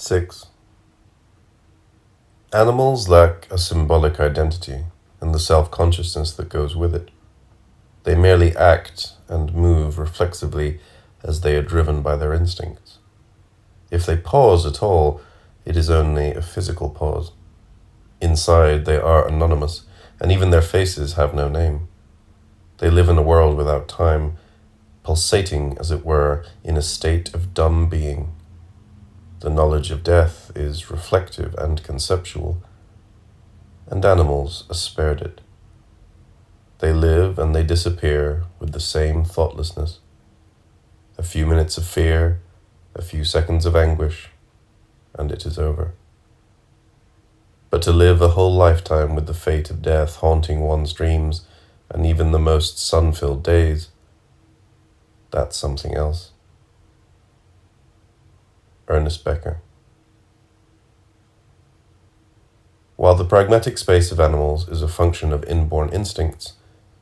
6. Animals lack a symbolic identity and the self-consciousness that goes with it. They merely act and move reflexively as they are driven by their instincts. If they pause at all, it is only a physical pause. Inside, they are anonymous, and even their faces have no name. They live in a world without time, pulsating, as it were, in a state of dumb being. The knowledge of death is reflective and conceptual, and animals are spared it. They live and they disappear with the same thoughtlessness. A few minutes of fear, a few seconds of anguish, and it is over. But to live a whole lifetime with the fate of death haunting one's dreams and even the most sun-filled days, that's something else. Ernest Becker. While the pragmatic space of animals is a function of inborn instincts,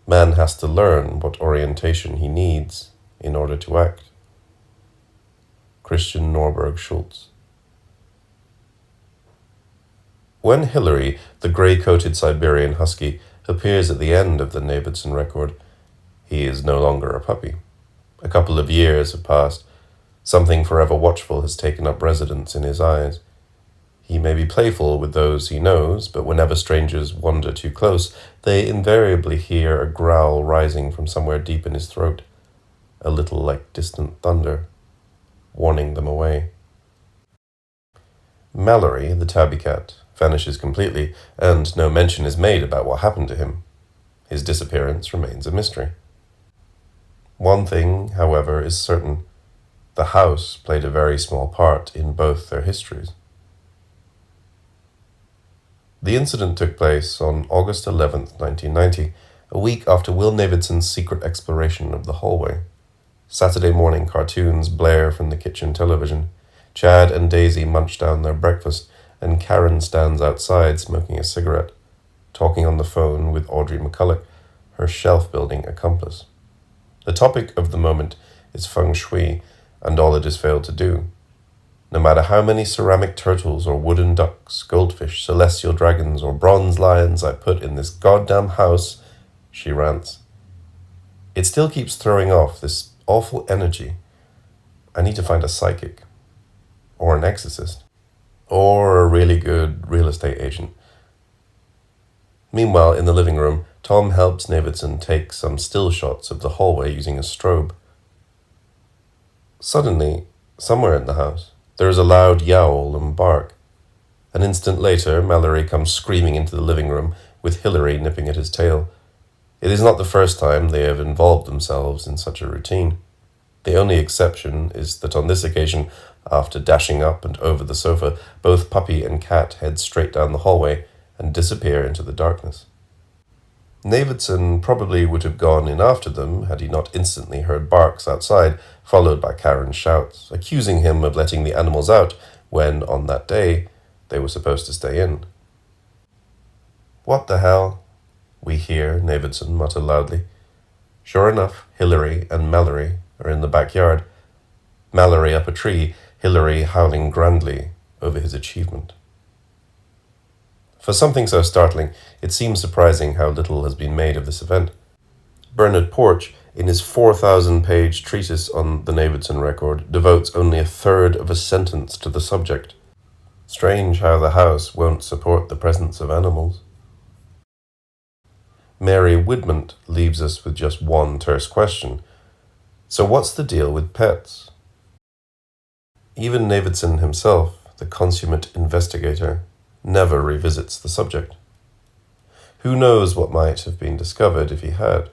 man has to learn what orientation he needs in order to act. Christian Norberg Schultz. When Hillary, the grey-coated Siberian husky, appears at the end of the Navidson record, he is no longer a puppy. A couple of years have passed. Something forever watchful has taken up residence in his eyes. He may be playful with those he knows, but whenever strangers wander too close, they invariably hear a growl rising from somewhere deep in his throat, a little like distant thunder, warning them away. Mallory, the tabby cat, vanishes completely, and no mention is made about what happened to him. His disappearance remains a mystery. One thing, however, is certain. The house played a very small part in both their histories. The incident took place on August 11th, 1990, a week after Will Navidson's secret exploration of the hallway. Saturday morning cartoons blare from the kitchen television. Chad and Daisy munch down their breakfast, and Karen stands outside smoking a cigarette, talking on the phone with Audrey McCulloch, her shelf-building accomplice. The topic of the moment is feng shui, and all it has failed to do. No matter how many ceramic turtles or wooden ducks, goldfish, celestial dragons, or bronze lions I put in this goddamn house, she rants, it still keeps throwing off this awful energy. I need to find a psychic, or an exorcist, or a really good real estate agent. Meanwhile, in the living room, Tom helps Navidson take some still shots of the hallway using a strobe. Suddenly, somewhere in the house, there is a loud yowl and bark. An instant later, Mallory comes screaming into the living room, with Hillary nipping at his tail. It is not the first time they have involved themselves in such a routine. The only exception is that on this occasion, after dashing up and over the sofa, both puppy and cat head straight down the hallway and disappear into the darkness. Navidson probably would have gone in after them had he not instantly heard barks outside, followed by Karen's shouts, accusing him of letting the animals out when, on that day, they were supposed to stay in. "What the hell?" we hear Navidson mutter loudly. Sure enough, Hillary and Mallory are in the backyard, Mallory up a tree, Hillary howling grandly over his achievement. For something so startling, it seems surprising how little has been made of this event. Bernard Porch, in his 4,000-page treatise on the Navidson record, devotes only a third of a sentence to the subject. Strange how the house won't support the presence of animals. Mary Widmont leaves us with just one terse question. So what's the deal with pets? Even Navidson himself, the consummate investigator, never revisits the subject. Who knows what might have been discovered if he had?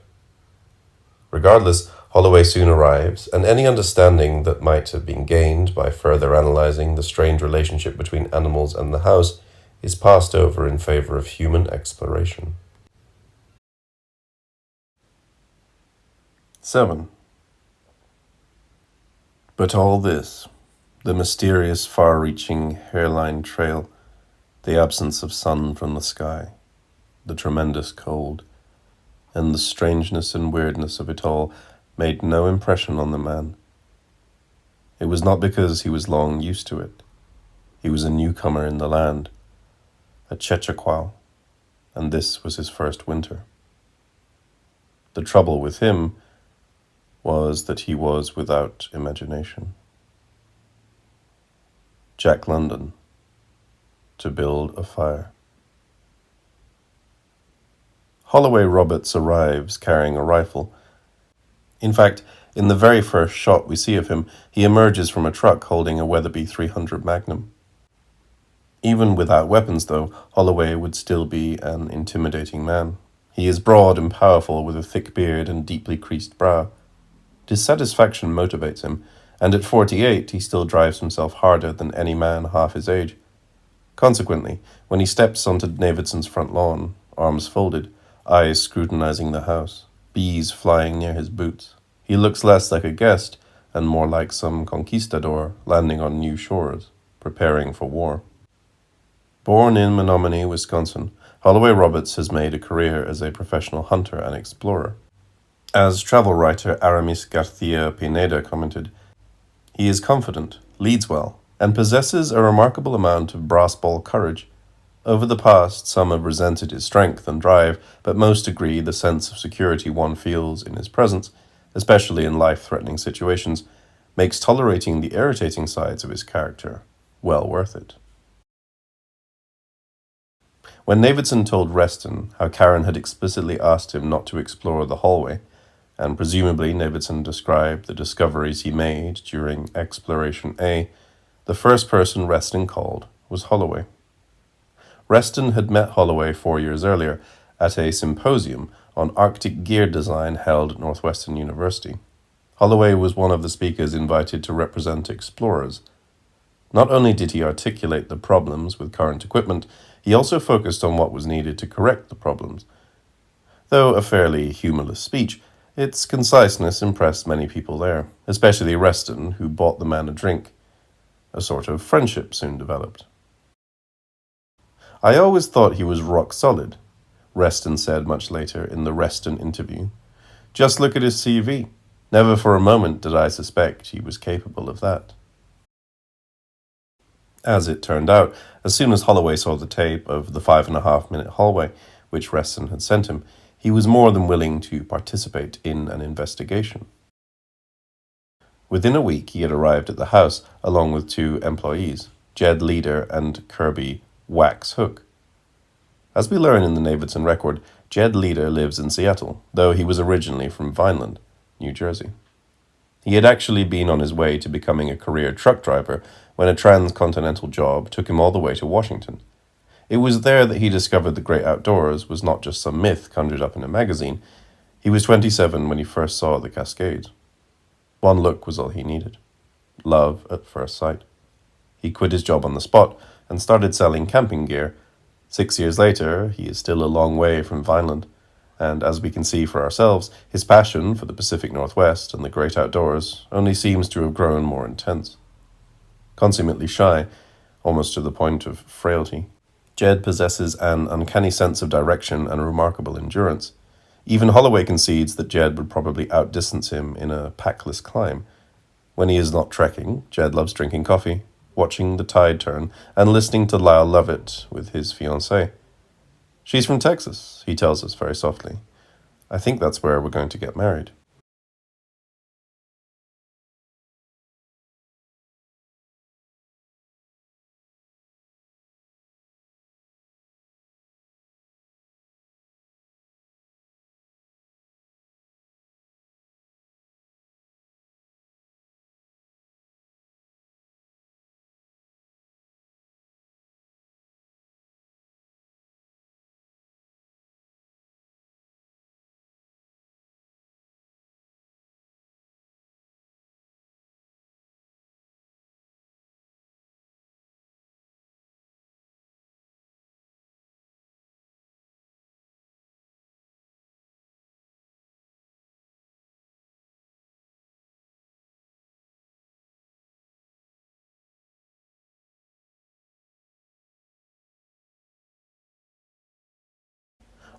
Regardless, Holloway soon arrives, and any understanding that might have been gained by further analyzing the strained relationship between animals and the house is passed over in favor of human exploration. 7. But all this, the mysterious far-reaching hairline trail, the absence of sun from the sky, the tremendous cold, and the strangeness and weirdness of it all made no impression on the man. It was not because he was long used to it. He was a newcomer in the land, a Chechaqual, and this was his first winter. The trouble with him was that he was without imagination. Jack London, to build a fire. Holloway Roberts arrives carrying a rifle. In fact, in the very first shot we see of him, he emerges from a truck holding a Weatherby 300 Magnum. Even without weapons, though, Holloway would still be an intimidating man. He is broad and powerful with a thick beard and deeply creased brow. Dissatisfaction motivates him, and at 48 he still drives himself harder than any man half his age. Consequently, when he steps onto Navidson's front lawn, arms folded, eyes scrutinizing the house, bees flying near his boots, he looks less like a guest and more like some conquistador landing on new shores, preparing for war. Born in Menominee, Wisconsin, Holloway Roberts has made a career as a professional hunter and explorer. As travel writer Aramis Garcia Pineda commented, he is confident, leads well, and possesses a remarkable amount of brass-ball courage. Over the past, some have resented his strength and drive, but most agree the sense of security one feels in his presence, especially in life-threatening situations, makes tolerating the irritating sides of his character well worth it. When Navidson told Reston how Karen had explicitly asked him not to explore the hallway, and presumably Navidson described the discoveries he made during Exploration A, the first person Reston called was Holloway. Reston had met Holloway 4 years earlier at a symposium on Arctic gear design held at Northwestern University. Holloway was one of the speakers invited to represent explorers. Not only did he articulate the problems with current equipment, he also focused on what was needed to correct the problems. Though a fairly humorless speech, its conciseness impressed many people there, especially Reston, who bought the man a drink. A sort of friendship soon developed. "I always thought he was rock solid," Reston said much later in the Reston interview. "Just look at his CV. Never for a moment did I suspect he was capable of that." As it turned out, as soon as Holloway saw the tape of the 5.5-minute hallway, which Reston had sent him, he was more than willing to participate in an investigation. Within a week, he had arrived at the house, along with 2 employees, Jed Leader and Kirby Wax Hook. As we learn in the Navidson record, Jed Leader lives in Seattle, though he was originally from Vineland, New Jersey. He had actually been on his way to becoming a career truck driver when a transcontinental job took him all the way to Washington. It was there that he discovered the great outdoors was not just some myth conjured up in a magazine. He was 27 when he first saw the Cascades. One look was all he needed. Love at first sight. He quit his job on the spot and started selling camping gear. 6 years later, he is still a long way from Vineland, and as we can see for ourselves, his passion for the Pacific Northwest and the great outdoors only seems to have grown more intense. Consummately shy, almost to the point of frailty, Jed possesses an uncanny sense of direction and remarkable endurance. Even Holloway concedes that Jed would probably outdistance him in a packless climb. When he is not trekking, Jed loves drinking coffee, watching the tide turn, and listening to Lyle Lovett with his fiancée. "She's from Texas," he tells us very softly. "I think that's where we're going to get married."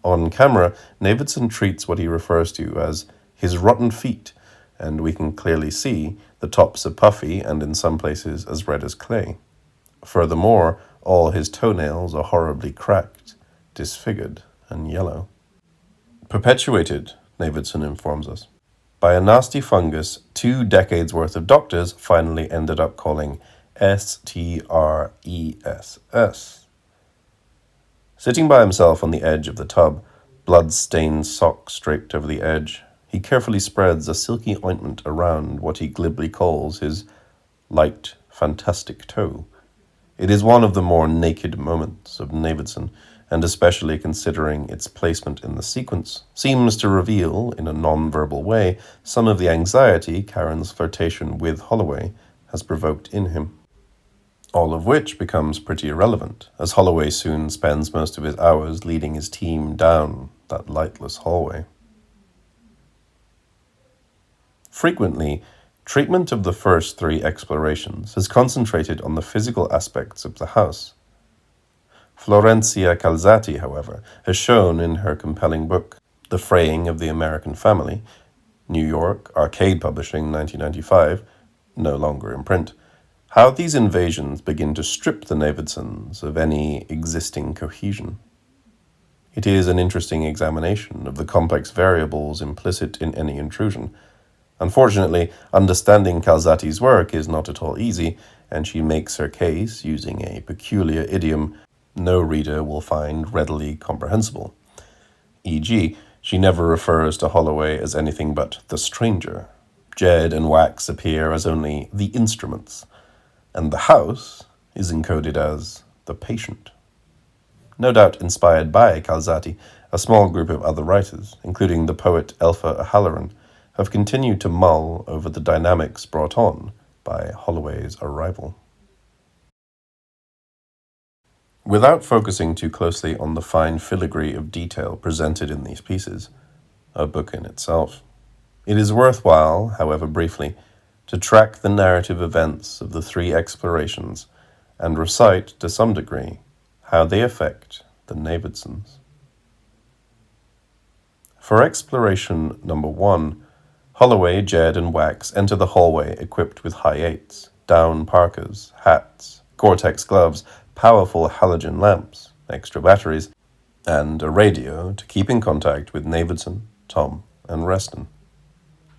On camera, Navidson treats what he refers to as his rotten feet, and we can clearly see the tops are puffy and in some places as red as clay. Furthermore, all his toenails are horribly cracked, disfigured, and yellow. Perpetuated, Navidson informs us, by a nasty fungus 2 decades worth of doctors finally ended up calling STRESS. Sitting by himself on the edge of the tub, blood-stained socks draped over the edge, he carefully spreads a silky ointment around what he glibly calls his light, fantastic toe. It is one of the more naked moments of Navidson, and especially considering its placement in the sequence, seems to reveal, in a non-verbal way, some of the anxiety Karen's flirtation with Holloway has provoked in him. All of which becomes pretty irrelevant, as Holloway soon spends most of his hours leading his team down that lightless hallway. Frequently, treatment of the first 3 explorations has concentrated on the physical aspects of the house. Florencia Calzati, however, has shown in her compelling book, The Fraying of the American Family, New York, Arcade Publishing, 1995, no longer in print, how these invasions begin to strip the Navidsons of any existing cohesion. It is an interesting examination of the complex variables implicit in any intrusion. Unfortunately, understanding Calzati's work is not at all easy, and she makes her case using a peculiar idiom no reader will find readily comprehensible. E.g., she never refers to Holloway as anything but the stranger. Jed and Wax appear as only the instruments, and the house is encoded as the patient. No doubt inspired by Calzati, a small group of other writers, including the poet Elfa O'Halloran, have continued to mull over the dynamics brought on by Holloway's arrival. Without focusing too closely on the fine filigree of detail presented in these pieces, a book in itself, it is worthwhile, however briefly, to track the narrative events of the 3 explorations and recite, to some degree, how they affect the Navidsons. For exploration number 1, Holloway, Jed, and Wax enter the hallway equipped with high 8s, down parkas, hats, Gore-Tex gloves, powerful halogen lamps, extra batteries, and a radio to keep in contact with Navidson, Tom, and Reston.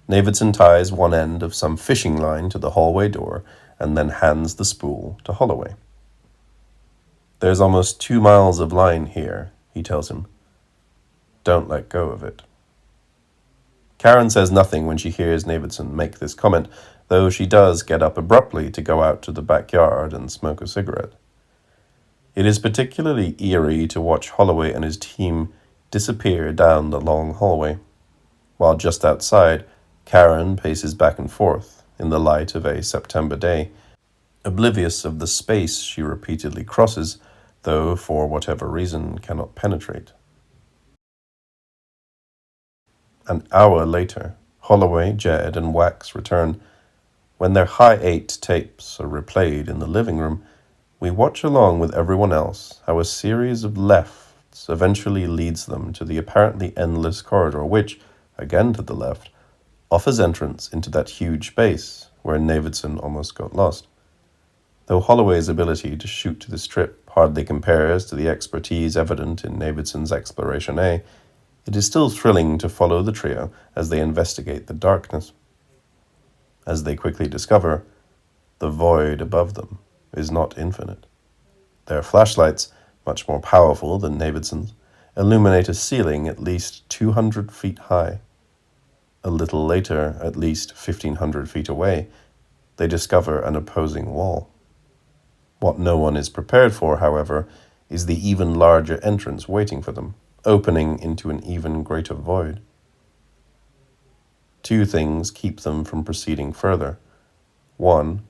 Navidson ties one end of some fishing line to the hallway door and then hands the spool to Holloway. "There's almost 2 miles of line here," he tells him. "Don't let go of it." Karen says nothing when she hears Navidson make this comment, though she does get up abruptly to go out to the backyard and smoke a cigarette. It is particularly eerie to watch Holloway and his team disappear down the long hallway, while just outside, Karen paces back and forth in the light of a September day, oblivious of the space she repeatedly crosses, though for whatever reason cannot penetrate. An hour later, Holloway, Jed, and Wax return. When their high 8 tapes are replayed in the living room, we watch along with everyone else how a series of lefts eventually leads them to the apparently endless corridor which, again to the left, offers entrance into that huge space where Navidson almost got lost. Though Holloway's ability to shoot to the strip hardly compares to the expertise evident in Navidson's Exploration A, it is still thrilling to follow the trio as they investigate the darkness. As they quickly discover, the void above them is not infinite. Their flashlights, much more powerful than Navidson's, illuminate a ceiling at least 200 feet high. A little later, at least 1,500 feet away, they discover an opposing wall. What no one is prepared for, however, is the even larger entrance waiting for them, opening into an even greater void. 2 things keep them from proceeding further. 1,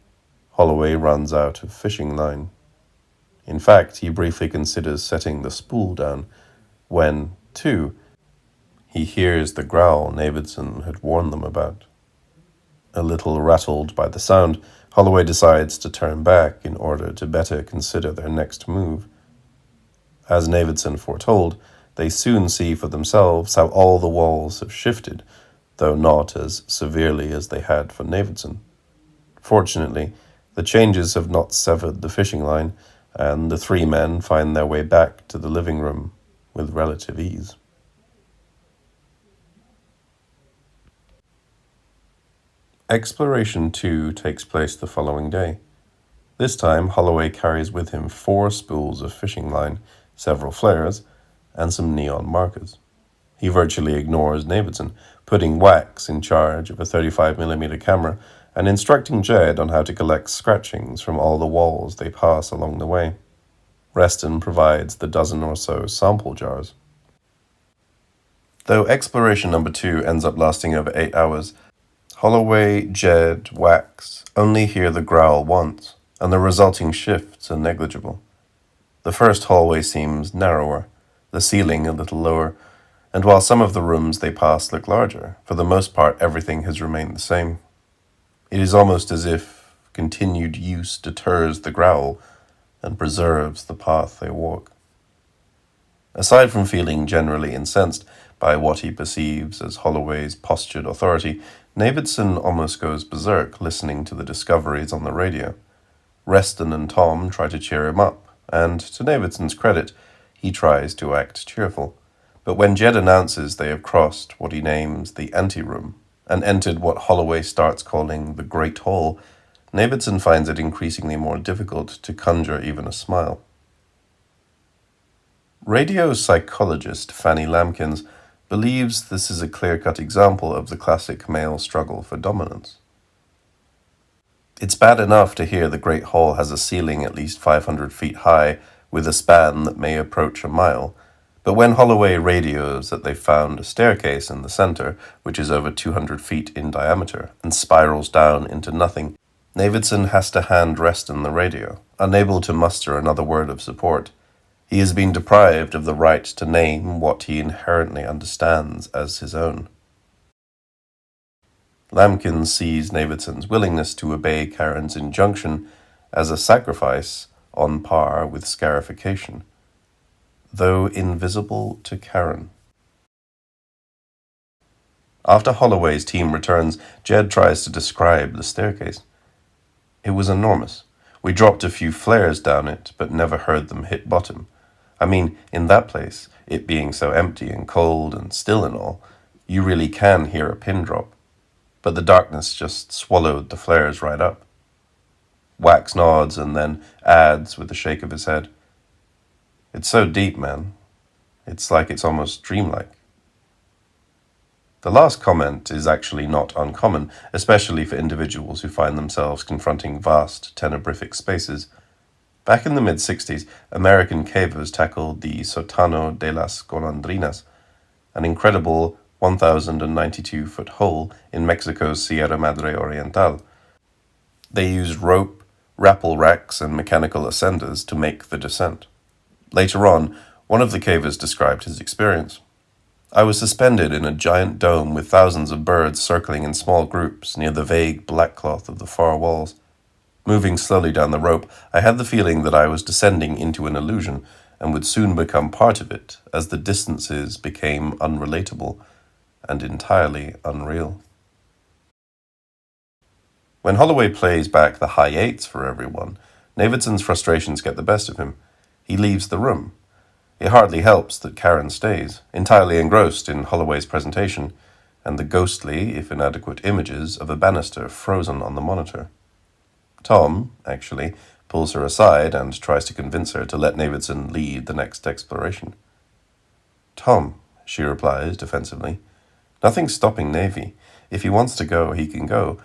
Holloway runs out of fishing line. In fact, he briefly considers setting the spool down when, 2, he hears the growl Navidson had warned them about. A little rattled by the sound, Holloway decides to turn back in order to better consider their next move. As Navidson foretold, they soon see for themselves how all the walls have shifted, though not as severely as they had for Navidson. Fortunately, The changes have not severed the fishing line, and the three men find their way back to the living room with relative ease. Exploration 2 takes place the following day. This time, Holloway carries with him 4 spools of fishing line, several flares, and some neon markers. He virtually ignores Navidson, putting Wax in charge of a 35mm camera and instructing Jed on how to collect scratchings from all the walls they pass along the way. Reston provides the dozen or so sample jars. Though exploration number 2 ends up lasting over 8 hours, Holloway, Jed, Wax only hear the growl once, and the resulting shifts are negligible. The first hallway seems narrower, the ceiling a little lower, and while some of the rooms they pass look larger, for the most part everything has remained the same. It is almost as if continued use deters the growl and preserves the path they walk. Aside from feeling generally incensed by what he perceives as Holloway's postured authority, Navidson almost goes berserk listening to the discoveries on the radio. Reston and Tom try to cheer him up, and to Navidson's credit, he tries to act cheerful. But when Jed announces they have crossed what he names the anteroom and entered what Holloway starts calling the Great Hall, Navidson finds it increasingly more difficult to conjure even a smile. Radio psychologist Fanny Lamkins believes this is a clear-cut example of the classic male struggle for dominance. It's bad enough to hear the Great Hall has a ceiling at least 500 feet high with a span that may approach a mile, but when Holloway radios that they've found a staircase in the center, which is over 200 feet in diameter and spirals down into nothing, Navidson has to hand Reston the radio, unable to muster another word of support. He has been deprived of the right to name what he inherently understands as his own. Lamkins sees Navidson's willingness to obey Karen's injunction as a sacrifice on par with scarification, though invisible to Karen. After Holloway's team returns, Jed tries to describe the staircase. It was enormous. We dropped a few flares down it, but never heard them hit bottom. I mean, in that place, it being so empty and cold and still and all, you really can hear a pin drop. But the darkness just swallowed the flares right up. Wax nods and then adds with a shake of his head, "It's so deep, man. It's like it's almost dreamlike." The last comment is actually not uncommon, especially for individuals who find themselves confronting vast, tenebrific spaces. Back in the mid-60s, American cavers tackled the Sótano de las Golondrinas, an incredible 1,092-foot hole in Mexico's Sierra Madre Oriental. They used rope, rappel racks, and mechanical ascenders to make the descent. Later on, one of the cavers described his experience. "I was suspended in a giant dome with thousands of birds circling in small groups near the vague black cloth of the far walls. Moving slowly down the rope, I had the feeling that I was descending into an illusion and would soon become part of it as the distances became unrelatable and entirely unreal." When Holloway plays back the high eights for everyone, Navidson's frustrations get the best of him. He leaves the room. It hardly helps that Karen stays, entirely engrossed in Holloway's presentation and the ghostly, if inadequate, images of a banister frozen on the monitor. Tom, actually, pulls her aside and tries to convince her to let Navidson lead the next exploration. "Tom," she replies defensively, "nothing's stopping Navy. If he wants to go, he can go.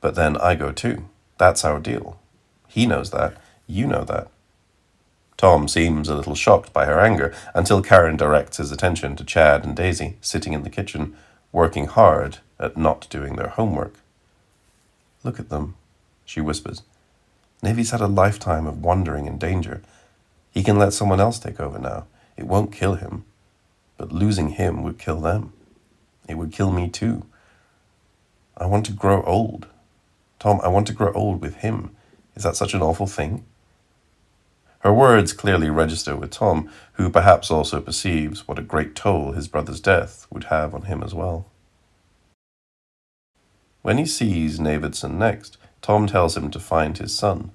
But then I go too. That's our deal. He knows that. You know that." Tom seems a little shocked by her anger until Karen directs his attention to Chad and Daisy, sitting in the kitchen, working hard at not doing their homework. "Look at them," she whispers. "Navy's had a lifetime of wandering and danger. He can let someone else take over now. It won't kill him. But losing him would kill them. It would kill me too. I want to grow old. Tom, I want to grow old with him. Is that such an awful thing?" Her words clearly register with Tom, who perhaps also perceives what a great toll his brother's death would have on him as well. When he sees Navidson next, Tom tells him to find his son.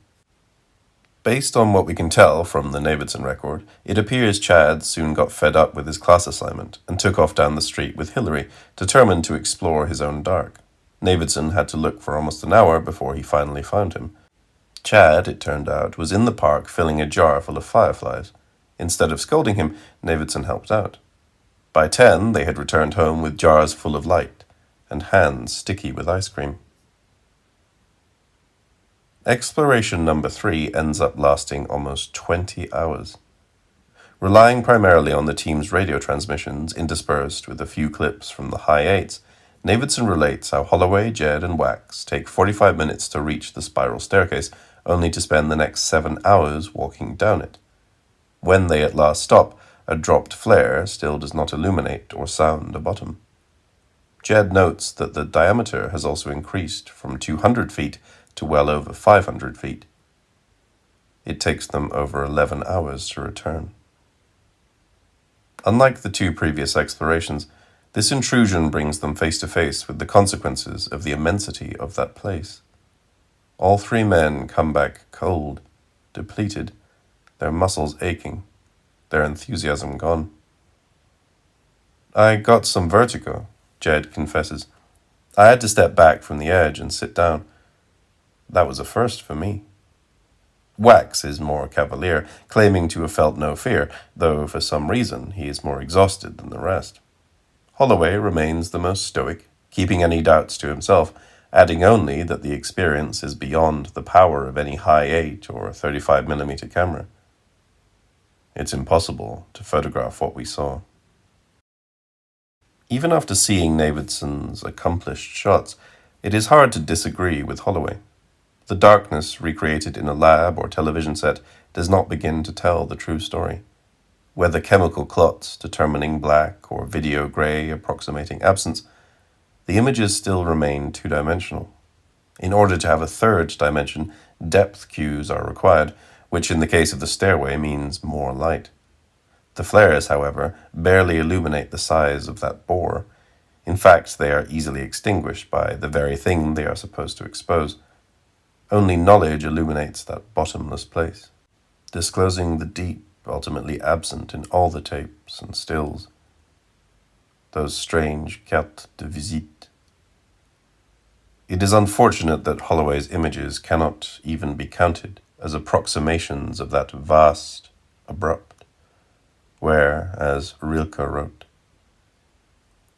Based on what we can tell from the Navidson record, it appears Chad soon got fed up with his class assignment and took off down the street with Hillary, determined to explore his own dark. Navidson had to look for almost an hour before he finally found him. Chad, it turned out, was in the park filling a jar full of fireflies. Instead of scolding him, Navidson helped out. By 10, they had returned home with jars full of light and hands sticky with ice cream. Exploration number 3 ends up lasting almost 20 hours. Relying primarily on the team's radio transmissions, interspersed with a few clips from the high 8s, Navidson relates how Holloway, Jed, and Wax take 45 minutes to reach the spiral staircase, only to spend the next 7 hours walking down it. When they at last stop, a dropped flare still does not illuminate or sound a bottom. Jed notes that the diameter has also increased from 200 feet to well over 500 feet. It takes them over 11 hours to return. Unlike the 2 previous explorations, this intrusion brings them face to face with the consequences of the immensity of that place. All 3 men come back cold, depleted, their muscles aching, their enthusiasm gone. "I got some vertigo," Jed confesses. "I had to step back from the edge and sit down. That was a first for me." Wax is more cavalier, claiming to have felt no fear, though for some reason he is more exhausted than the rest. Holloway remains the most stoic, keeping any doubts to himself, adding only that the experience is beyond the power of any high 8 or 35mm camera. It's impossible to photograph what we saw. Even after seeing Navidson's accomplished shots, it is hard to disagree with Holloway. The darkness recreated in a lab or television set does not begin to tell the true story. Whether chemical clots determining black or video gray approximating absence, the images still remain 2-dimensional. In order to have a 3rd dimension, depth cues are required, which in the case of the stairway means more light. The flares, however, barely illuminate the size of that bore. In fact, they are easily extinguished by the very thing they are supposed to expose. Only knowledge illuminates that bottomless place, disclosing the deep ultimately absent in all the tapes and stills. Those strange cartes de visite. It is unfortunate that Holloway's images cannot even be counted as approximations of that vast, abrupt, where, as Rilke wrote,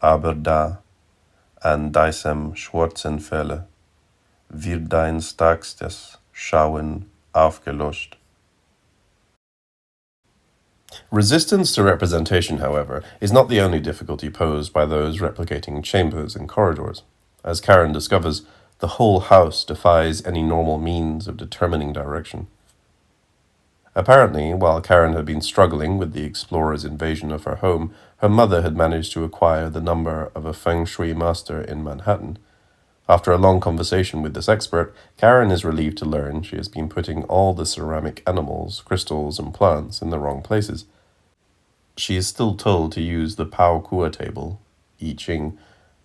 "Aber da, an diesem Schwarzenfelle, wird dein starkstes Schauen aufgelöscht." Resistance to representation, however, is not the only difficulty posed by those replicating chambers and corridors. As Karen discovers, the whole house defies any normal means of determining direction. Apparently, while Karen had been struggling with the explorer's invasion of her home, her mother had managed to acquire the number of a feng shui master in Manhattan. After a long conversation with this expert, Karen is relieved to learn she has been putting all the ceramic animals, crystals, and plants in the wrong places. She is still told to use the Pao Kua table, I Ching,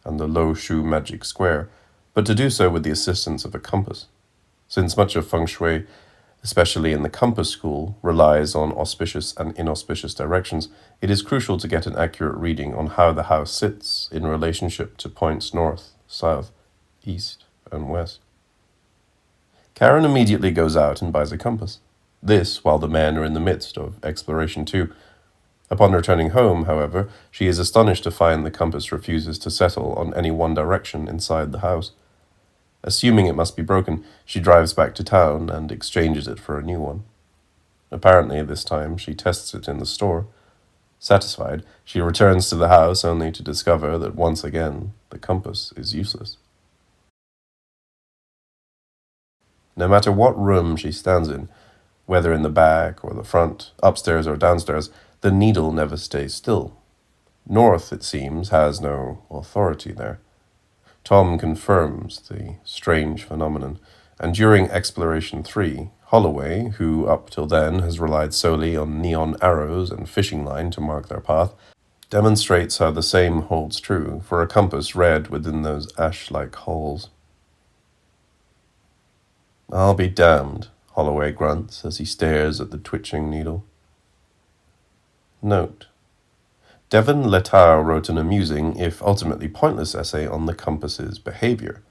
and the Lo Shu magic square, but to do so with the assistance of a compass. Since much of feng shui, especially in the compass school, relies on auspicious and inauspicious directions, it is crucial to get an accurate reading on how the house sits in relationship to points north, south, east, and west. Karen immediately goes out and buys a compass. This while the men are in the midst of exploration 2. Upon returning home, however, she is astonished to find the compass refuses to settle on any one direction inside the house. Assuming it must be broken, she drives back to town and exchanges it for a new one. Apparently, this time, she tests it in the store. Satisfied, she returns to the house only to discover that once again, the compass is useless. No matter what room she stands in, whether in the back or the front, upstairs or downstairs, the needle never stays still. North, it seems, has no authority there. Tom confirms the strange phenomenon, and during Exploration 3, Holloway, who up till then has relied solely on neon arrows and fishing line to mark their path, demonstrates how the same holds true for a compass read within those ash-like holes. I'll be damned, Holloway grunts as he stares at the twitching needle. Note: Devin Letao wrote an amusing, if ultimately pointless, essay on the compass's behavior.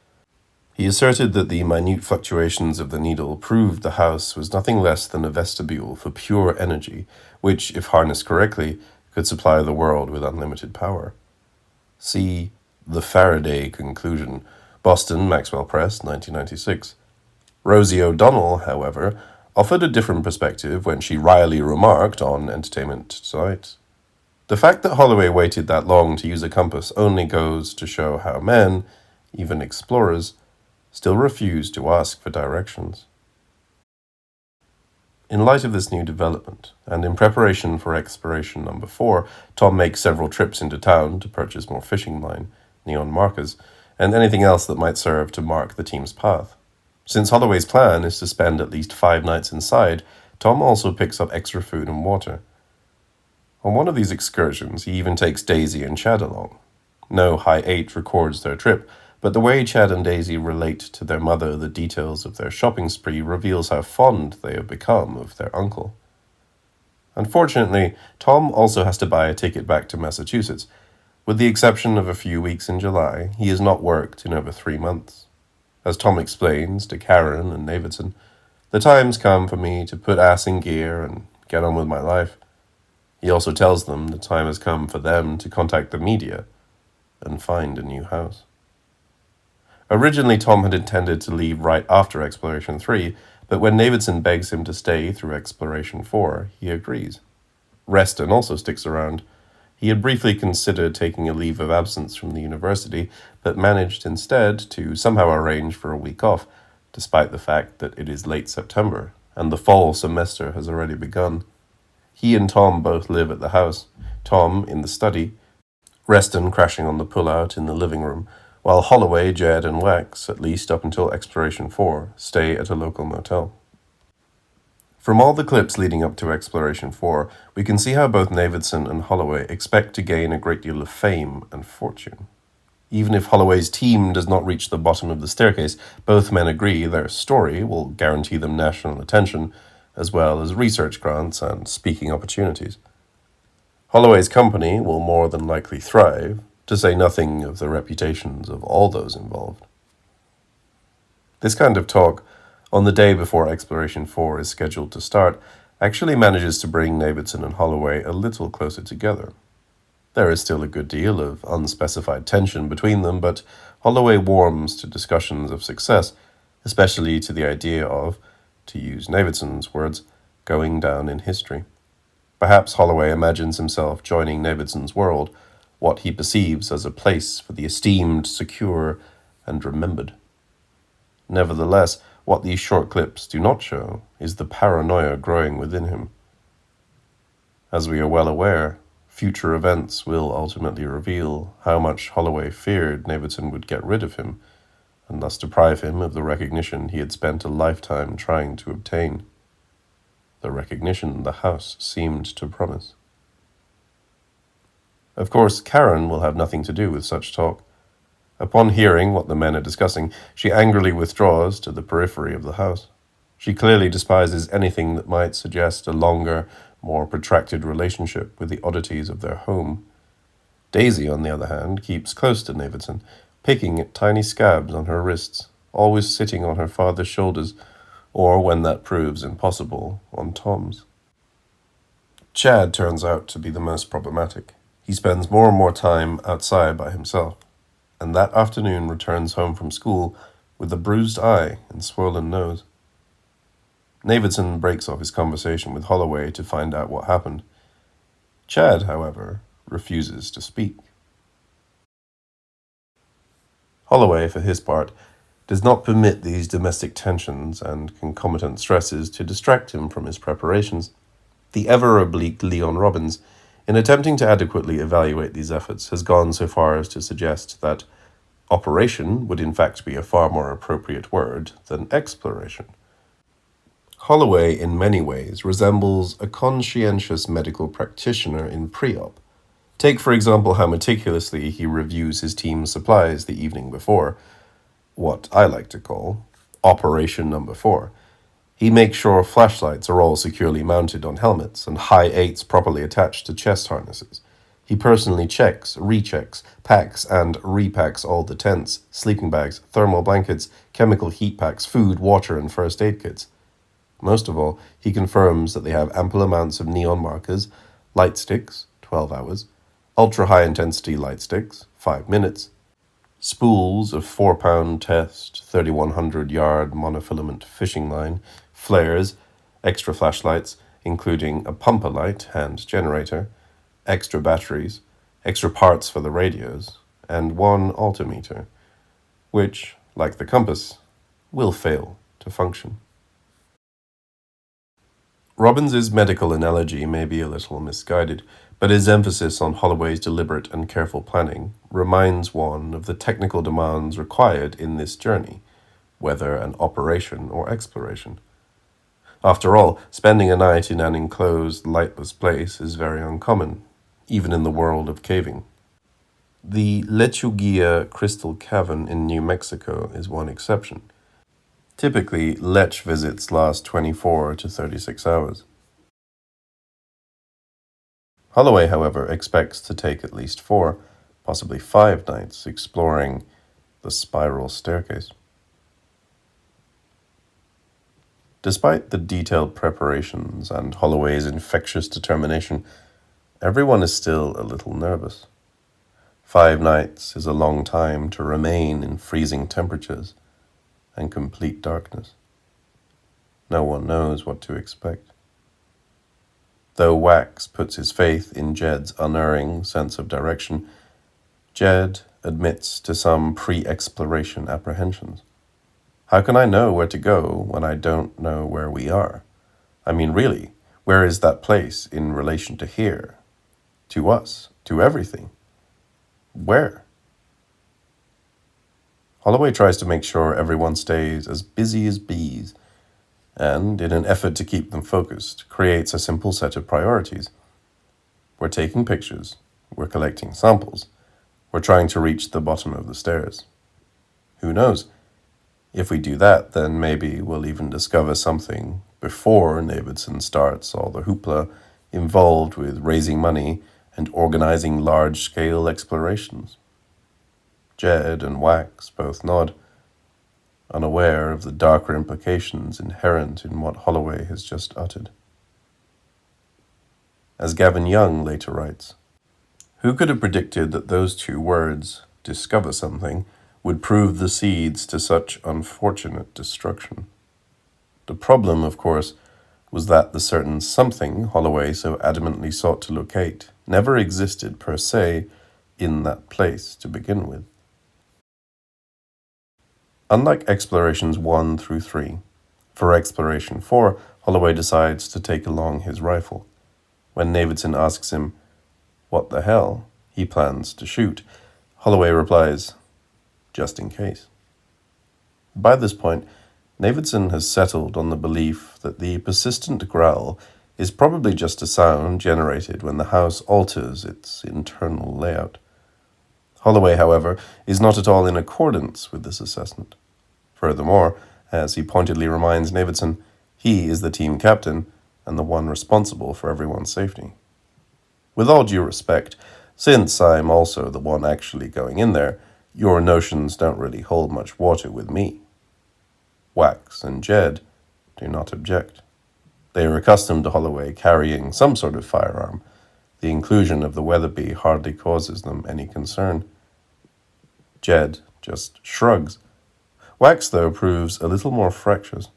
He asserted that the minute fluctuations of the needle proved the house was nothing less than a vestibule for pure energy, which, if harnessed correctly, could supply the world with unlimited power. See The Faraday Conclusion, Boston, Maxwell Press, 1996. Rosie O'Donnell, however, offered a different perspective when she wryly remarked on Entertainment Tonight. The fact that Holloway waited that long to use a compass only goes to show how men, even explorers, still refuse to ask for directions. In light of this new development, and in preparation for exploration number 4, Tom makes several trips into town to purchase more fishing line, neon markers, and anything else that might serve to mark the team's path. Since Holloway's plan is to spend at least 5 nights inside, Tom also picks up extra food and water. On one of these excursions, he even takes Daisy and Chad along. No High 8 records their trip, but the way Chad and Daisy relate to their mother the details of their shopping spree reveals how fond they have become of their uncle. Unfortunately, Tom also has to buy a ticket back to Massachusetts. With the exception of a few weeks in July, he has not worked in over 3 months. As Tom explains to Karen and Navidson, the time's come for me to put ass in gear and get on with my life. He also tells them the time has come for them to contact the media and find a new house. Originally, Tom had intended to leave right after Exploration 3, but when Navidson begs him to stay through Exploration 4, he agrees. Reston also sticks around. He had briefly considered taking a leave of absence from the university, but managed instead to somehow arrange for a week off, despite the fact that it is late September and the fall semester has already begun. He and Tom both live at the house, Tom in the study, Reston crashing on the pull-out in the living room, while Holloway, Jed, and Wax, at least up until Exploration 4, stay at a local motel. From all the clips leading up to Exploration 4, we can see how both Navidson and Holloway expect to gain a great deal of fame and fortune. Even if Holloway's team does not reach the bottom of the staircase, both men agree their story will guarantee them national attention, as well as research grants and speaking opportunities. Holloway's company will more than likely thrive, to say nothing of the reputations of all those involved. This kind of talk, on the day before Exploration 4 is scheduled to start, actually manages to bring Navidson and Holloway a little closer together. There is still a good deal of unspecified tension between them, but Holloway warms to discussions of success, especially to the idea of, to use Navidson's words, going down in history. Perhaps Holloway imagines himself joining Navidson's world, what he perceives as a place for the esteemed, secure, and remembered. Nevertheless, what these short clips do not show is the paranoia growing within him. As we are well aware, future events will ultimately reveal how much Holloway feared Navidson would get rid of him, and thus deprive him of the recognition he had spent a lifetime trying to obtain. The recognition the house seemed to promise. Of course, Karen will have nothing to do with such talk. Upon hearing what the men are discussing, she angrily withdraws to the periphery of the house. She clearly despises anything that might suggest a longer, more protracted relationship with the oddities of their home. Daisy, on the other hand, keeps close to Navidson, picking at tiny scabs on her wrists, always sitting on her father's shoulders, or, when that proves impossible, on Tom's. Chad turns out to be the most problematic. He spends more and more time outside by himself, and that afternoon returns home from school with a bruised eye and swollen nose. Navidson breaks off his conversation with Holloway to find out what happened. Chad, however, refuses to speak. Holloway, for his part, does not permit these domestic tensions and concomitant stresses to distract him from his preparations. The ever-oblique Leon Robbins, in attempting to adequately evaluate these efforts, has gone so far as to suggest that operation would in fact be a far more appropriate word than exploration. Holloway, in many ways, resembles a conscientious medical practitioner in pre-op. Take, for example, how meticulously he reviews his team's supplies the evening before, what I like to call Operation number 4. He makes sure flashlights are all securely mounted on helmets and high 8s properly attached to chest harnesses. He personally checks, rechecks, packs, and repacks all the tents, sleeping bags, thermal blankets, chemical heat packs, food, water, and first aid kits. Most of all, he confirms that they have ample amounts of neon markers, light sticks, 12 hours, ultra-high intensity light sticks, 5 minutes, spools of 4-pound test 3100-yard monofilament fishing line, flares, extra flashlights, including a pumper light hand generator, extra batteries, extra parts for the radios, and one altimeter, which, like the compass, will fail to function. Robbins's medical analogy may be a little misguided, but his emphasis on Holloway's deliberate and careful planning reminds one of the technical demands required in this journey, whether an operation or exploration. After all, spending a night in an enclosed, lightless place is very uncommon, even in the world of caving. The Lechuguilla Crystal Cavern in New Mexico is one exception. Typically, lech visits last 24 to 36 hours. Holloway, however, expects to take at least 4, possibly 5 nights exploring the spiral staircase. Despite the detailed preparations and Holloway's infectious determination, everyone is still a little nervous. 5 nights is a long time to remain in freezing temperatures and complete darkness. No one knows what to expect. Though Wax puts his faith in Jed's unerring sense of direction, Jed admits to some pre-exploration apprehensions. How can I know where to go when I don't know where we are? I mean, really, where is that place in relation to here? To us? To everything? Where? Holloway tries to make sure everyone stays as busy as bees, and, in an effort to keep them focused, creates a simple set of priorities. We're taking pictures, we're collecting samples, we're trying to reach the bottom of the stairs. Who knows? If we do that, then maybe we'll even discover something before Navidson starts all the hoopla involved with raising money and organizing large-scale explorations. Jed and Wax both nod, unaware of the darker implications inherent in what Holloway has just uttered. As Gavin Young later writes, who could have predicted that those 2 words, discover something, would prove the seeds to such unfortunate destruction? The problem, of course, was that the certain something Holloway so adamantly sought to locate never existed per se in that place to begin with. Unlike explorations 1 through 3, for exploration 4, Holloway decides to take along his rifle. When Navidson asks him what the hell he plans to shoot, Holloway replies, just in case. By this point, Navidson has settled on the belief that the persistent growl is probably just a sound generated when the house alters its internal layout. Holloway, however, is not at all in accordance with this assessment. Furthermore, as he pointedly reminds Navidson, he is the team captain and the one responsible for everyone's safety. With all due respect, since I'm also the one actually going in there, your notions don't really hold much water with me. Wax and Jed do not object. They are accustomed to Holloway carrying some sort of firearm. The inclusion of the Weatherby hardly causes them any concern. Jed just shrugs. Wax, though, proves a little more fractious.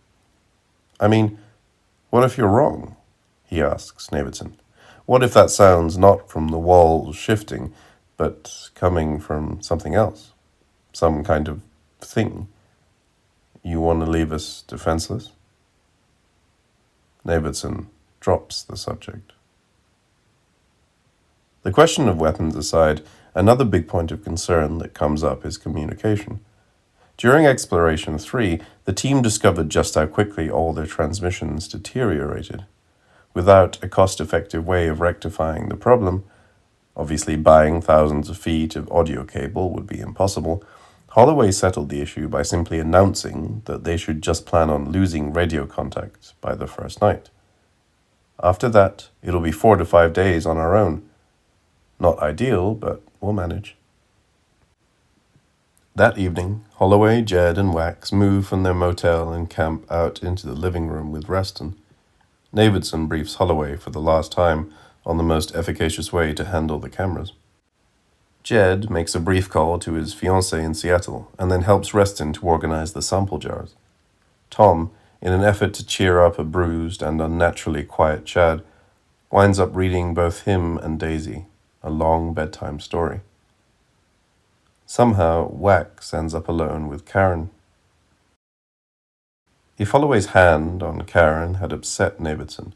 I mean, what if you're wrong? He asks Navidson. What if that sounds not from the walls shifting, but coming from something else? Some kind of thing? You want to leave us defenseless? Navidson drops the subject. The question of weapons aside, another big point of concern that comes up is communication. During Exploration 3, the team discovered just how quickly all their transmissions deteriorated. Without a cost-effective way of rectifying the problem, obviously buying thousands of feet of audio cable would be impossible, Holloway settled the issue by simply announcing that they should just plan on losing radio contact by the first night. After that, it'll be 4 to 5 days on our own. Not ideal, but we'll manage. That evening, Holloway, Jed, and Wax move from their motel and camp out into the living room with Reston. Navidson briefs Holloway for the last time on the most efficacious way to handle the cameras. Jed makes a brief call to his fiancée in Seattle and then helps Reston to organize the sample jars. Tom, in an effort to cheer up a bruised and unnaturally quiet Chad, winds up reading both him and Daisy a long bedtime story. Somehow, Wax ends up alone with Karen. If Holloway's hand on Karen had upset Navidson,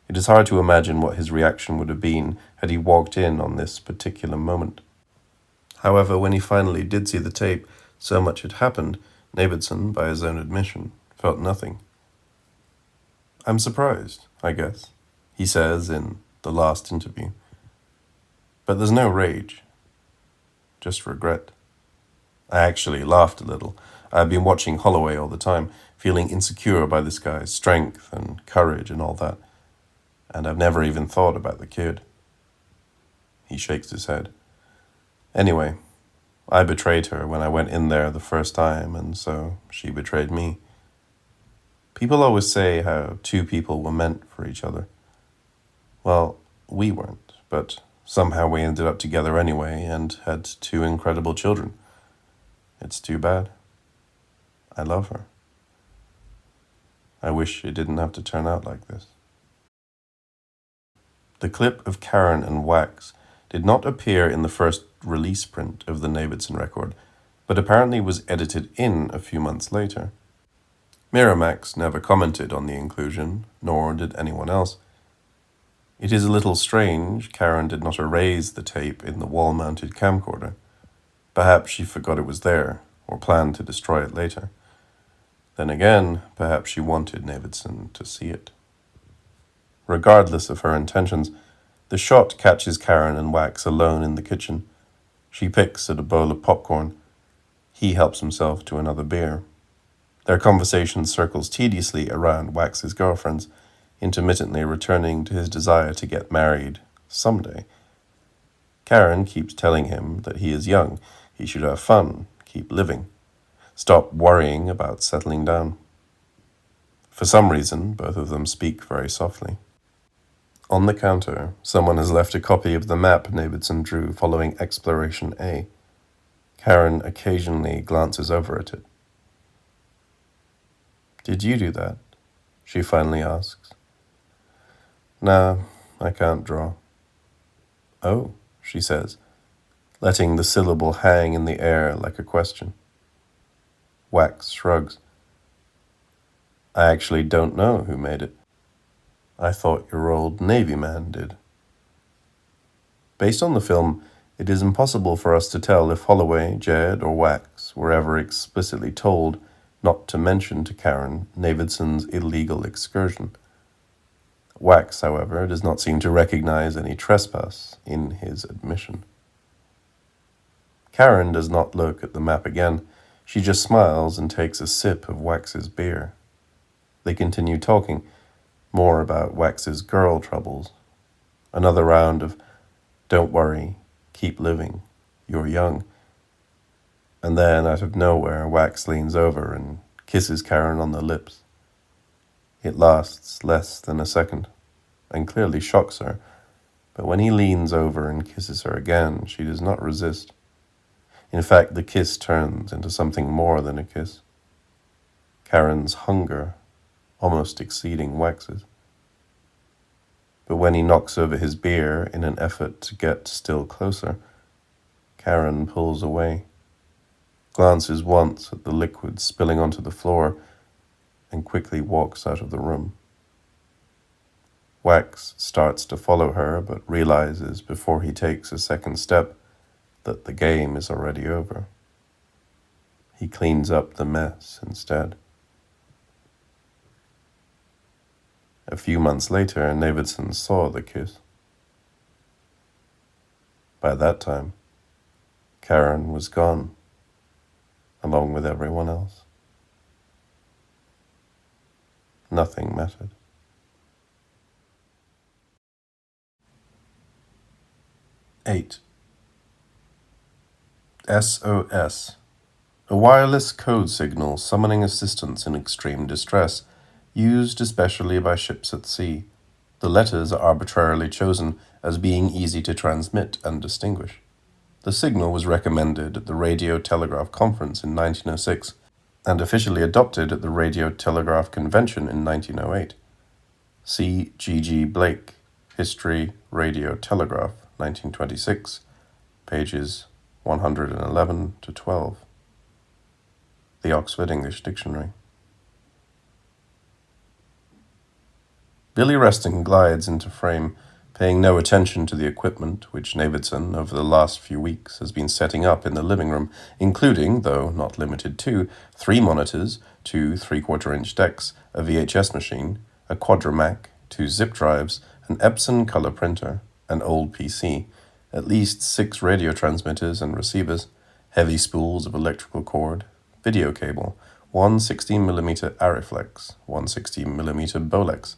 it is hard to imagine what his reaction would have been had he walked in on this particular moment. However, when he finally did see the tape, so much had happened, Navidson, by his own admission, felt nothing. "I'm surprised, I guess," he says in the last interview. But there's no rage, just regret. I actually laughed a little. I've been watching Holloway all the time, feeling insecure by this guy's strength and courage and all that, and I've never even thought about the kid. He shakes his head. Anyway, I betrayed her when I went in there the first time, and so she betrayed me. People always say how two people were meant for each other. Well, we weren't, but somehow we ended up together anyway and had 2 incredible children. It's too bad. I love her. I wish it didn't have to turn out like this. The clip of Karen and Wax did not appear in the first release print of the Navidson record, but apparently was edited in a few months later. Miramax never commented on the inclusion, nor did anyone else. It is a little strange Karen did not erase the tape in the wall-mounted camcorder. Perhaps she forgot it was there, or planned to destroy it later. Then again, perhaps she wanted Navidson to see it. Regardless of her intentions, the shot catches Karen and Wax alone in the kitchen. She picks at a bowl of popcorn. He helps himself to another beer. Their conversation circles tediously around Wax's girlfriends, intermittently returning to his desire to get married someday. Karen keeps telling him that he is young, he should have fun, keep living, stop worrying about settling down. For some reason, both of them speak very softly. On the counter, someone has left a copy of the map Navidson drew following Exploration A. Karen occasionally glances over at it. "Did you do that?" she finally asks. "Nah, I can't draw." "Oh," she says, letting the syllable hang in the air like a question. Wax shrugs. "I actually don't know who made it. I thought your old Navy man did." Based on the film, it is impossible for us to tell if Holloway, Jed, or Wax were ever explicitly told not to mention to Karen Navidson's illegal excursion. Wax, however, does not seem to recognize any trespass in his admission. Karen does not look at the map again. She just smiles and takes a sip of Wax's beer. They continue talking, more about Wax's girl troubles. Another round of "don't worry, keep living, you're young." And then, out of nowhere, Wax leans over and kisses Karen on the lips. It lasts less than a second, and clearly shocks her, but when he leans over and kisses her again, she does not resist. In fact, the kiss turns into something more than a kiss. Karen's hunger almost exceeding Wax's. But when he knocks over his beer in an effort to get still closer, Karen pulls away, glances once at the liquid spilling onto the floor, and quickly walks out of the room. Wax starts to follow her, but realizes before he takes a second step that the game is already over. He cleans up the mess instead. A few months later, Navidson saw the kiss. By that time, Karen was gone. along with everyone else. Nothing mattered. 8. SOS. A wireless code signal summoning assistance in extreme distress, used especially by ships at sea. The letters are arbitrarily chosen as being easy to transmit and distinguish. The signal was recommended at the Radio Telegraph Conference in 1906 and officially adopted at the Radio Telegraph Convention in 1908. See G. Blake, History, Radio Telegraph, 1926, pages 111 to 12. The Oxford English Dictionary. Billy Reston glides into frame, paying no attention to the equipment which Navidson, over the last few weeks, has been setting up in the living room, including, though not limited to, 3 monitors, 2 3/4-inch decks, a VHS machine, a Quadramac, 2 zip drives, an Epson color printer, an old PC, at least 6 radio transmitters and receivers, heavy spools of electrical cord, video cable, 1 16mm Arriflex, 1 16mm Bolex,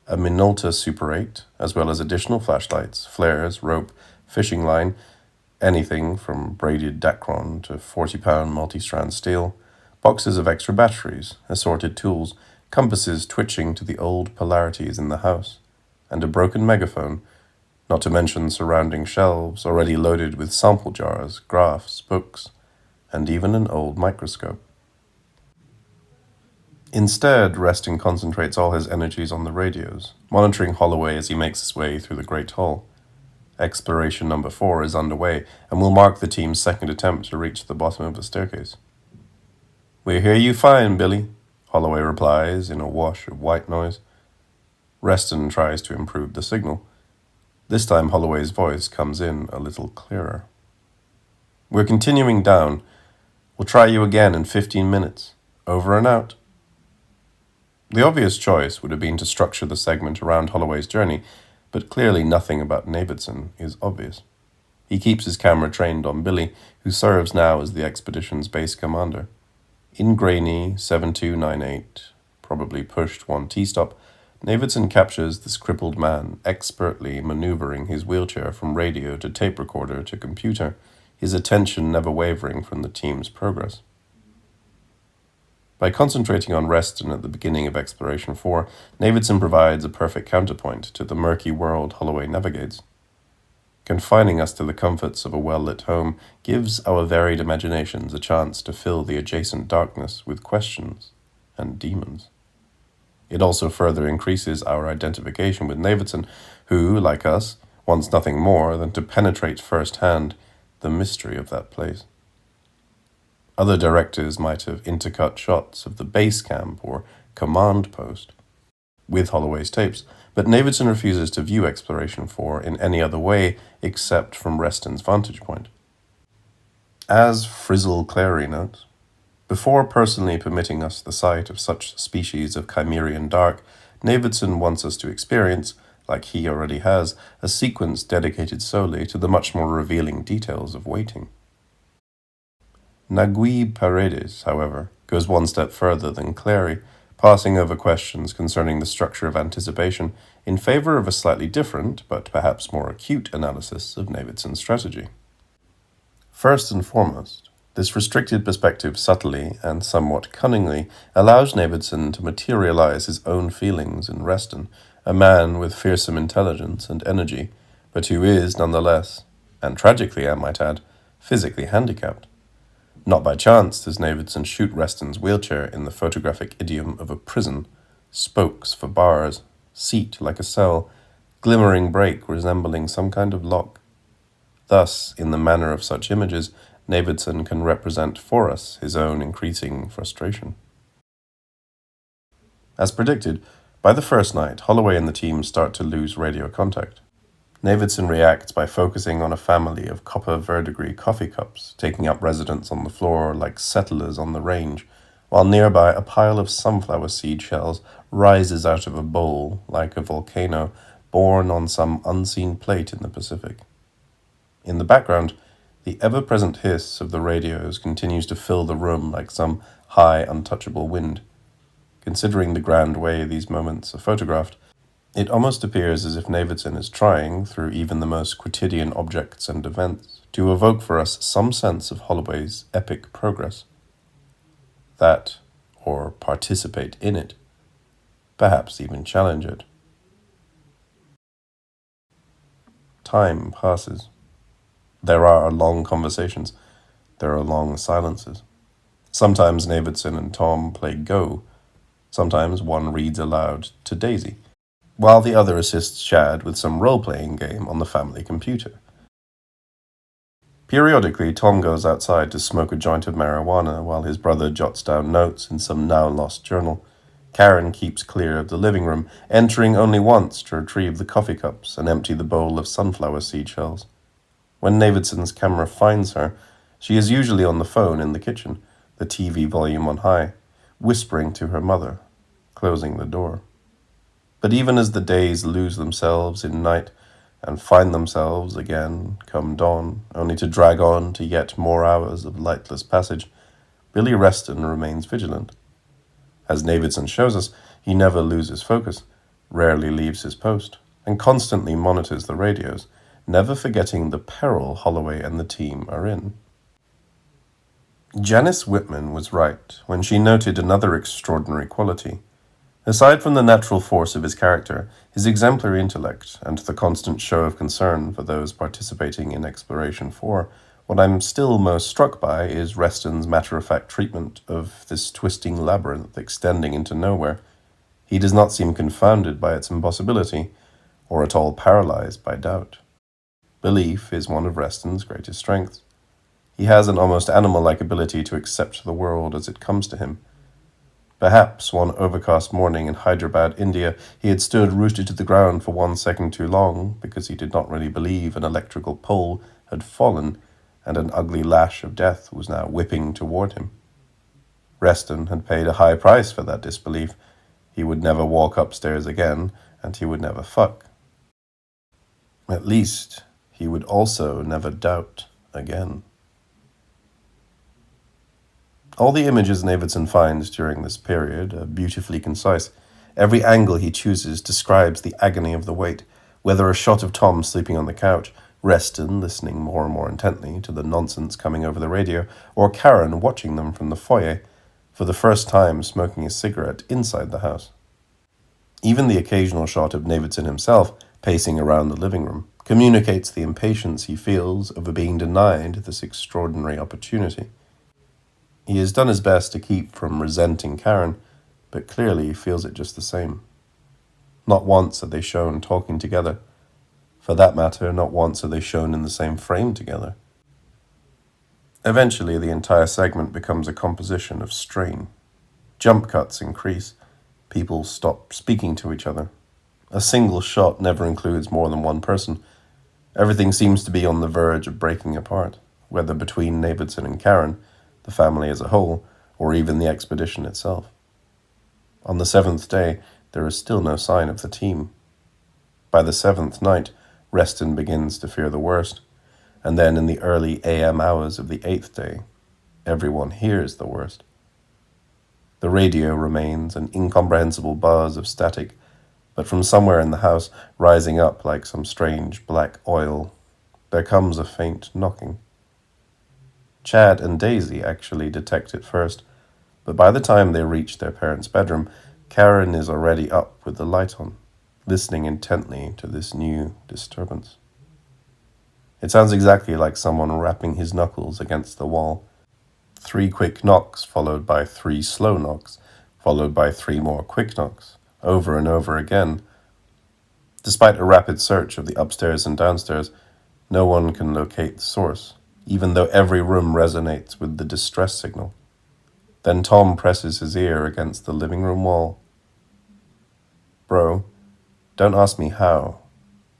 a Minolta Super 8, as well as additional flashlights, flares, rope, fishing line, anything from braided Dacron to 40-pound multi-strand steel, boxes of extra batteries, assorted tools, compasses twitching to the old polarities in the house, and a broken megaphone, not to mention surrounding shelves already loaded with sample jars, graphs, books, and even an old microscope. Instead, Reston concentrates all his energies on the radios, monitoring Holloway as he makes his way through the Great Hall. Exploration number 4 is underway and will mark the team's second attempt to reach the bottom of the staircase. "We hear you fine, Billy," Holloway replies in a wash of white noise. Reston tries to improve the signal. This time Holloway's voice comes in a little clearer. "We're continuing down. We'll try you again in 15 minutes. Over and out." The obvious choice would have been to structure the segment around Holloway's journey, but clearly nothing about Navidson is obvious. He keeps his camera trained on Billy, who serves now as the expedition's base commander. In grainy 7298, probably pushed 1 T-stop, Navidson captures this crippled man, expertly maneuvering his wheelchair from radio to tape recorder to computer, his attention never wavering from the team's progress. By concentrating on Reston at the beginning of Exploration 4, Navidson provides a perfect counterpoint to the murky world Holloway navigates. Confining us to the comforts of a well-lit home gives our varied imaginations a chance to fill the adjacent darkness with questions and demons. It also further increases our identification with Navidson, who, like us, wants nothing more than to penetrate firsthand the mystery of that place. Other directors might have intercut shots of the base camp or command post with Holloway's tapes, but Navidson refuses to view Exploration 4 in any other way except from Reston's vantage point. As Frizzle Clary notes, before personally permitting us the sight of such species of Chimerian dark, Navidson wants us to experience, like he already has, a sequence dedicated solely to the much more revealing details of waiting. Naguib Paredes, however, goes one step further than Clary, passing over questions concerning the structure of anticipation in favor of a slightly different, but perhaps more acute analysis of Navidson's strategy. First and foremost, this restricted perspective subtly and somewhat cunningly allows Navidson to materialize his own feelings in Reston, a man with fearsome intelligence and energy, but who is, nonetheless, and tragically I might add, physically handicapped. Not by chance does Navidson shoot Reston's wheelchair in the photographic idiom of a prison, spokes for bars, seat like a cell, glimmering brake resembling some kind of lock. Thus, in the manner of such images, Navidson can represent for us his own increasing frustration. As predicted, by the first night, Holloway and the team start to lose radio contact. Navidson reacts by focusing on a family of copper verdigris coffee cups, taking up residence on the floor like settlers on the range, while nearby a pile of sunflower seed shells rises out of a bowl like a volcano born on some unseen plate in the Pacific. In the background, The ever-present hiss of the radios continues to fill the room like some high, untouchable wind. Considering the grand way these moments are photographed, it almost appears as if Navidson is trying, through even the most quotidian objects and events, to evoke for us some sense of Holloway's epic progress. That, or participate in it, perhaps even challenge it. Time passes. There are long conversations. There are long silences. Sometimes Navidson and Tom play Go. Sometimes one reads aloud to Daisy, while the other assists Chad with some role-playing game on the family computer. Periodically, Tom goes outside to smoke a joint of marijuana while his brother jots down notes in some now-lost journal. Karen keeps clear of the living room, entering only once to retrieve the coffee cups and empty the bowl of sunflower seed shells. When Navidson's camera finds her, she is usually on the phone in the kitchen, the TV volume on high, whispering to her mother, closing the door. But even as the days lose themselves in night and find themselves again come dawn, only to drag on to yet more hours of lightless passage, Billy Reston remains vigilant. As Navidson shows us, he never loses focus, rarely leaves his post, and constantly monitors the radios, never forgetting the peril Holloway and the team are in. Janice Whitman was right when she noted another extraordinary quality. Aside from the natural force of his character, his exemplary intellect, and the constant show of concern for those participating in Exploration 4, what I'm still most struck by is Reston's matter-of-fact treatment of this twisting labyrinth extending into nowhere. He does not seem confounded by its impossibility, or at all paralyzed by doubt. Belief is one of Reston's greatest strengths. He has an almost animal-like ability to accept the world as it comes to him. Perhaps one overcast morning in Hyderabad, India, he had stood rooted to the ground for 1 second too long because he did not really believe an electrical pole had fallen and an ugly lash of death was now whipping toward him. Reston had paid a high price for that disbelief. He would never walk upstairs again, and he would never fuck. At least, he would also never doubt again. All the images Navidson finds during this period are beautifully concise. Every angle he chooses describes the agony of the wait, whether a shot of Tom sleeping on the couch, Reston listening more and more intently to the nonsense coming over the radio, or Karen watching them from the foyer, for the first time smoking a cigarette inside the house. Even the occasional shot of Navidson himself, pacing around the living room, communicates the impatience he feels over being denied this extraordinary opportunity. He has done his best to keep from resenting Karen, but clearly feels it just the same. Not once are they shown talking together. For that matter, not once are they shown in the same frame together. Eventually, the entire segment becomes a composition of strain. Jump cuts increase. People stop speaking to each other. A single shot never includes more than one person. Everything seems to be on the verge of breaking apart, whether between Navidson and Karen, the family as a whole, or even the expedition itself. On the 7th day, there is still no sign of the team. By the 7th night, Reston begins to fear the worst, and then in the early AM hours of the 8th day, everyone hears the worst. The radio remains an incomprehensible buzz of static, but from somewhere in the house, rising up like some strange black oil, there comes a faint knocking. Chad and Daisy actually detect it first, but by the time they reach their parents' bedroom, Karen is already up with the light on, listening intently to this new disturbance. It sounds exactly like someone rapping his knuckles against the wall. 3 quick knocks, followed by 3 slow knocks, followed by 3 more quick knocks, over and over again. Despite a rapid search of the upstairs and downstairs, no one can locate the source, even though every room resonates with the distress signal. Then Tom presses his ear against the living room wall. Bro, don't ask me how,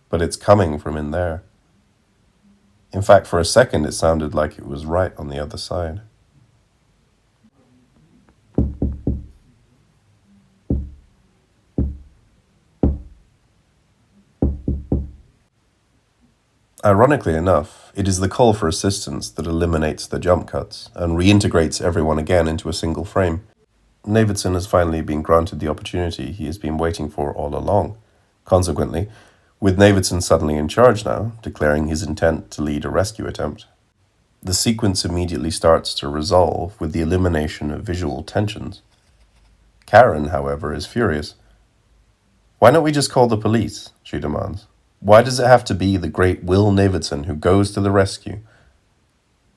but it's coming from in there. In fact, for a second it sounded like it was right on the other side. Ironically enough, it is the call for assistance that eliminates the jump cuts and reintegrates everyone again into a single frame. Navidson has finally been granted the opportunity he has been waiting for all along. Consequently, with Navidson suddenly in charge now, declaring his intent to lead a rescue attempt, the sequence immediately starts to resolve with the elimination of visual tensions. Karen, however, is furious. "Why don't we just call the police?" she demands. "Why does it have to be the great Will Navidson who goes to the rescue?"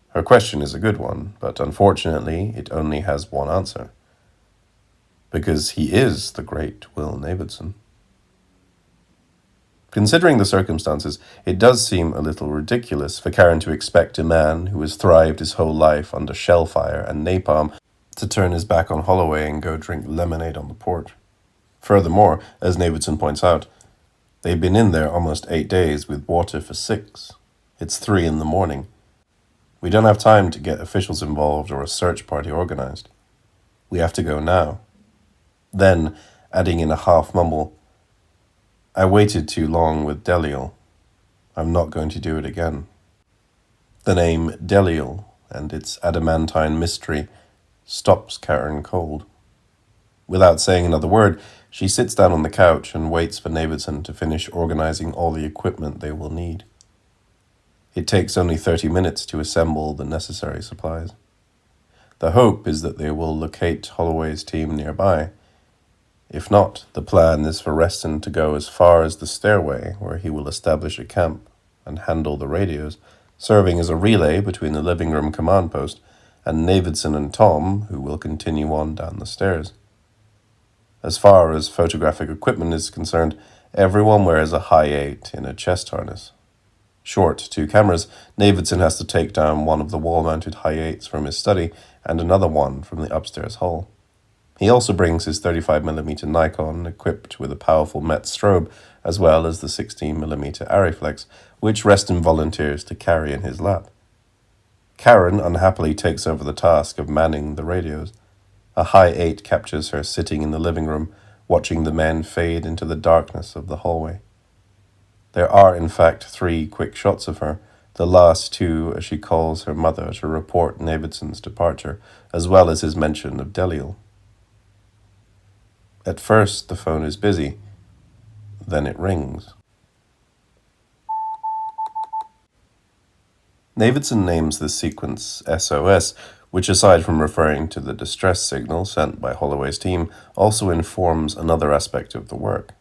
Her question is a good one, but unfortunately it only has one answer. Because he is the great Will Navidson. Considering the circumstances, it does seem a little ridiculous for Karen to expect a man who has thrived his whole life under shellfire and napalm to turn his back on Holloway and go drink lemonade on the porch. Furthermore, as Navidson points out, they've been in there almost 8 days with water for 6. It's 3 in the morning. We don't have time to get officials involved or a search party organized. We have to go now. Then, adding in a half mumble, "I waited too long with Deliel. I'm not going to do it again." The name Deliel and its adamantine mystery stops Karen cold. Without saying another word, she sits down on the couch and waits for Navidson to finish organizing all the equipment they will need. It takes only 30 minutes to assemble the necessary supplies. The hope is that they will locate Holloway's team nearby. If not, the plan is for Reston to go as far as the stairway, where he will establish a camp and handle the radios, serving as a relay between the living room command post and Navidson and Tom, who will continue on down the stairs. As far as photographic equipment is concerned, everyone wears a high 8 in a chest harness. Short 2 cameras, Navidson has to take down one of the wall-mounted high 8s from his study and another one from the upstairs hall. He also brings his 35mm Nikon equipped with a powerful MET strobe, as well as the 16mm Arriflex, which Reston volunteers to carry in his lap. Karen unhappily takes over the task of manning the radios. A high 8 captures her sitting in the living room, watching the men fade into the darkness of the hallway. There are, in fact, 3 quick shots of her, the last 2 as she calls her mother to report Navidson's departure, as well as his mention of Deliel. At first, the phone is busy. Then it rings. Navidson names this sequence SOS, which, aside from referring to the distress signal sent by Holloway's team, also informs another aspect of the work.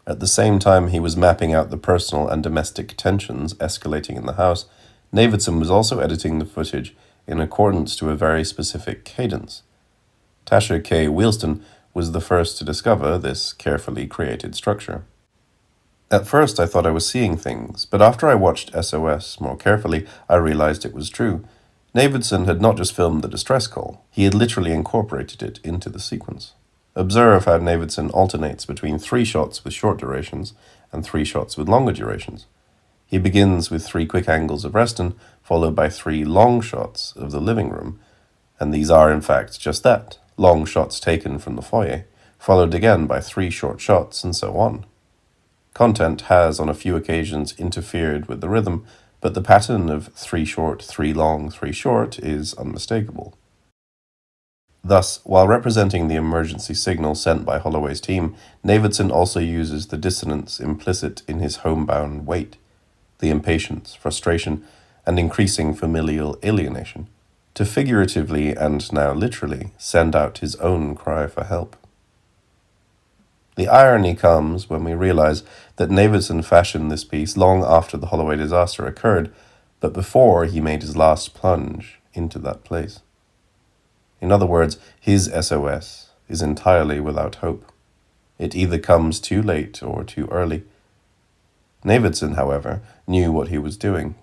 At the same time he was mapping out the personal and domestic tensions escalating in the house, Navidson was also editing the footage in accordance to a very specific cadence. Tasha K. Wheelston was the first to discover this carefully created structure. At first I thought I was seeing things, but after I watched SOS more carefully, I realized it was true. Navidson had not just filmed the distress call, he had literally incorporated it into the sequence. Observe how Navidson alternates between 3 shots with short durations and 3 shots with longer durations. He begins with 3 quick angles of Reston, followed by 3 long shots of the living room, and these are in fact just that, long shots taken from the foyer, followed again by 3 short shots, and so on. Content has on a few occasions interfered with the rhythm, but the pattern of 3 short, 3 long, 3 short is unmistakable. Thus, while representing the emergency signal sent by Holloway's team, Navidson also uses the dissonance implicit in his homebound weight, the impatience, frustration, and increasing familial alienation, to figuratively and now literally send out his own cry for help. The irony comes when we realize that Navidson fashioned this piece long after the Holloway disaster occurred, but before he made his last plunge into that place. In other words, his SOS is entirely without hope. It either comes too late or too early. Navidson, however, knew what he was doing.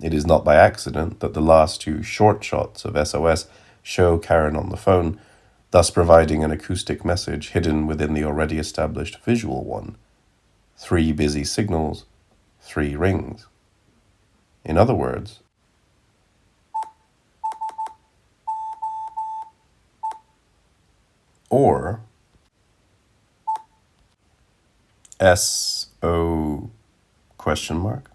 It is not by accident that the last 2 short shots of SOS show Karen on the phone, thus providing an acoustic message hidden within the already established visual one. 3 busy signals, 3 rings. In other words, or S-O question mark?